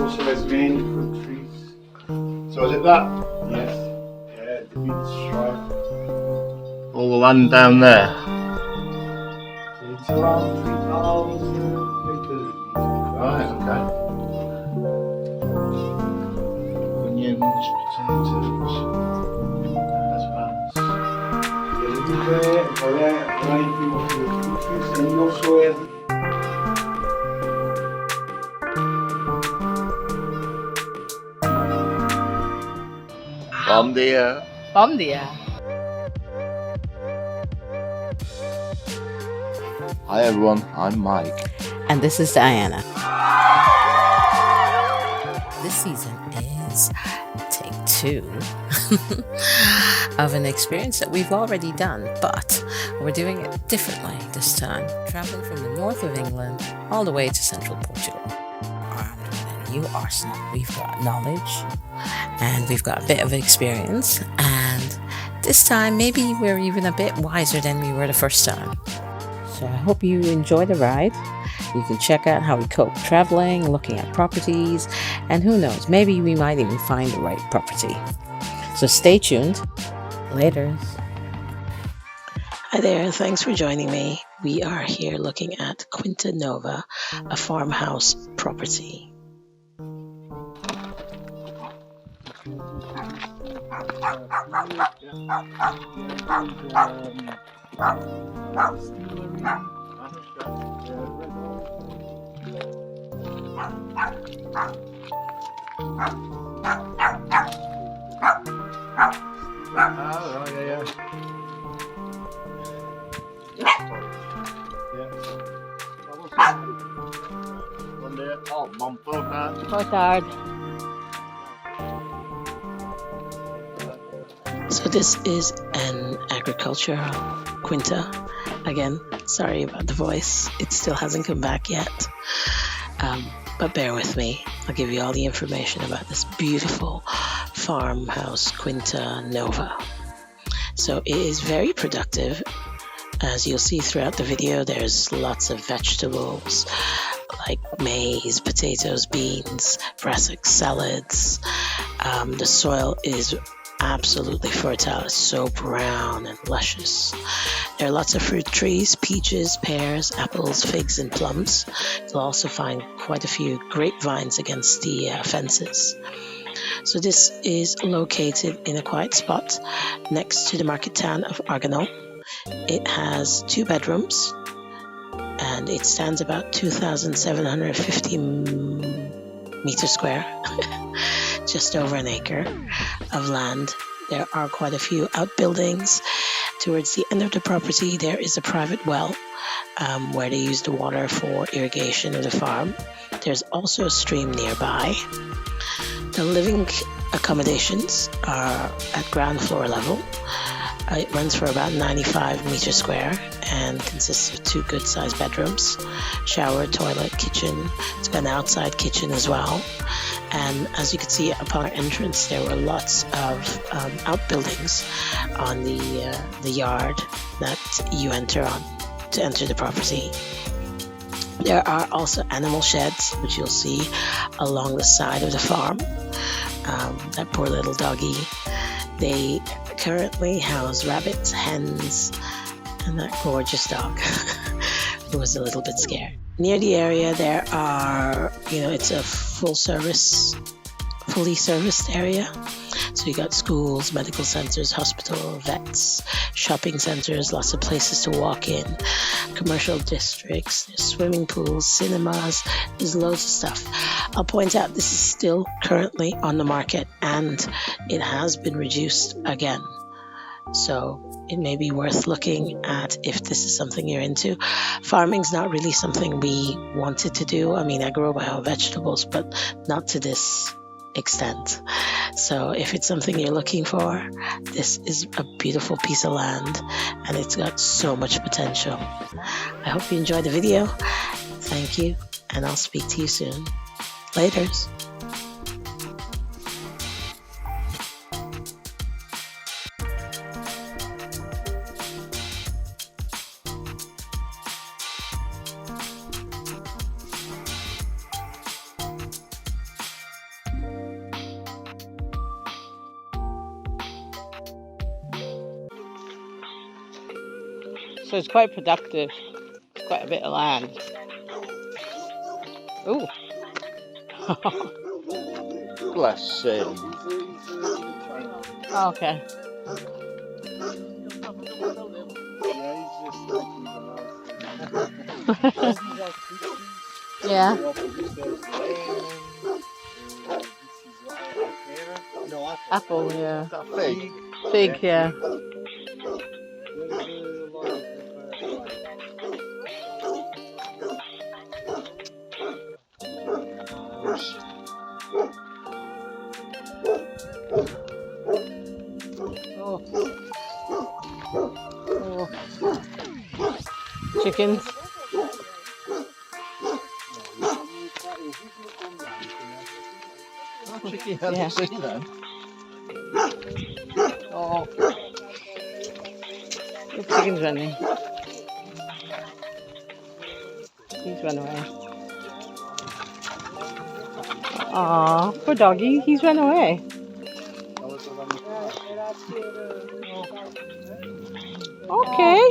also has many fruit trees. So is it that? Yes. Yeah, the beach stripe. All the land down there. It's around 3,000 meters. Right, okay. Onions, potatoes, asparagus. Voilà une dimension de culture, c'est une notion. Bom dia. Bom dia. Hi everyone, I'm Mike. And this is Diana. This season is take 2 of an experience that we've already done, but we're doing it differently this time. Traveling from the north of England all the way to central Portugal. Armed with a new arsenal. We've got knowledge and we've got a bit of experience, and this time maybe we're even a bit wiser than we were the first time. So I hope you enjoy the ride. You can check out how we cope traveling, looking at properties, and who knows, maybe we might even find the right property. So stay tuned. Later. Hi there, thanks for joining me. We are here looking at Quinta Nova, a farmhouse property. Boa tarde. So this is an agricultural quinta. Again, sorry about the voice. It still hasn't come back yet. But bear with me. I'll give you all the information about this beautiful farmhouse Quinta Nova. So it is very productive. As you'll see throughout the video, there's lots of vegetables like maize, potatoes, beans, brassic salads. The soil is absolutely fertile. It's so brown and luscious. There are lots of fruit trees, peaches, pears, apples, figs, and plums. You'll also find quite a few grapevines against the fences. So this is located in a quiet spot next to the market town of Arganil. It has 2 bedrooms and it stands about 2,750 meters square, just over an acre of land. There are quite a few outbuildings. Towards the end of the property, there is a private well where they use the water for irrigation of the farm. There's also a stream nearby. The living accommodations are at ground floor level. It runs for about 95 meters square and consists of 2 good-sized bedrooms, shower, toilet, kitchen. It's got an outside kitchen as well. And as you can see upon our entrance, there were lots of outbuildings on the yard that you enter on to enter the property. There are also animal sheds, which you'll see along the side of the farm. That poor little doggy. They currently house rabbits, hens, and that gorgeous dog who was a little bit scared. Near the area there are, it's a fully serviced area. So you got schools, medical centers, hospital, vets, shopping centers, lots of places to walk in, commercial districts, there's swimming pools, cinemas, there's loads of stuff. I'll point out this is still currently on the market and it has been reduced again. So it may be worth looking at if this is something you're into. Farming's not really something we wanted to do. I mean, I grow my own vegetables, but not to this extent. So if it's something you're looking for, this is a beautiful piece of land and it's got so much potential. I hope you enjoyed the video. Thank you, and I'll speak to you soon. Laters. So it's quite productive. It's quite a bit of land. Ooh. Bless him. Oh, okay. Yeah. Apple, yeah. Is that fig? Fig, yeah. Oh. Oh. Chickens. Chicken head, Yeah. see them. Oh. The chicken's running. He's run away. Aw, poor doggy, he's run away. Okay.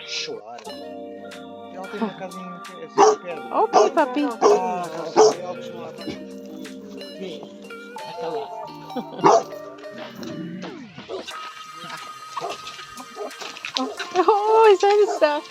Chorar. Ela tem uma casinha assim perto. Okay, puppy. Ela costuma lá para Oh, his head is stuck.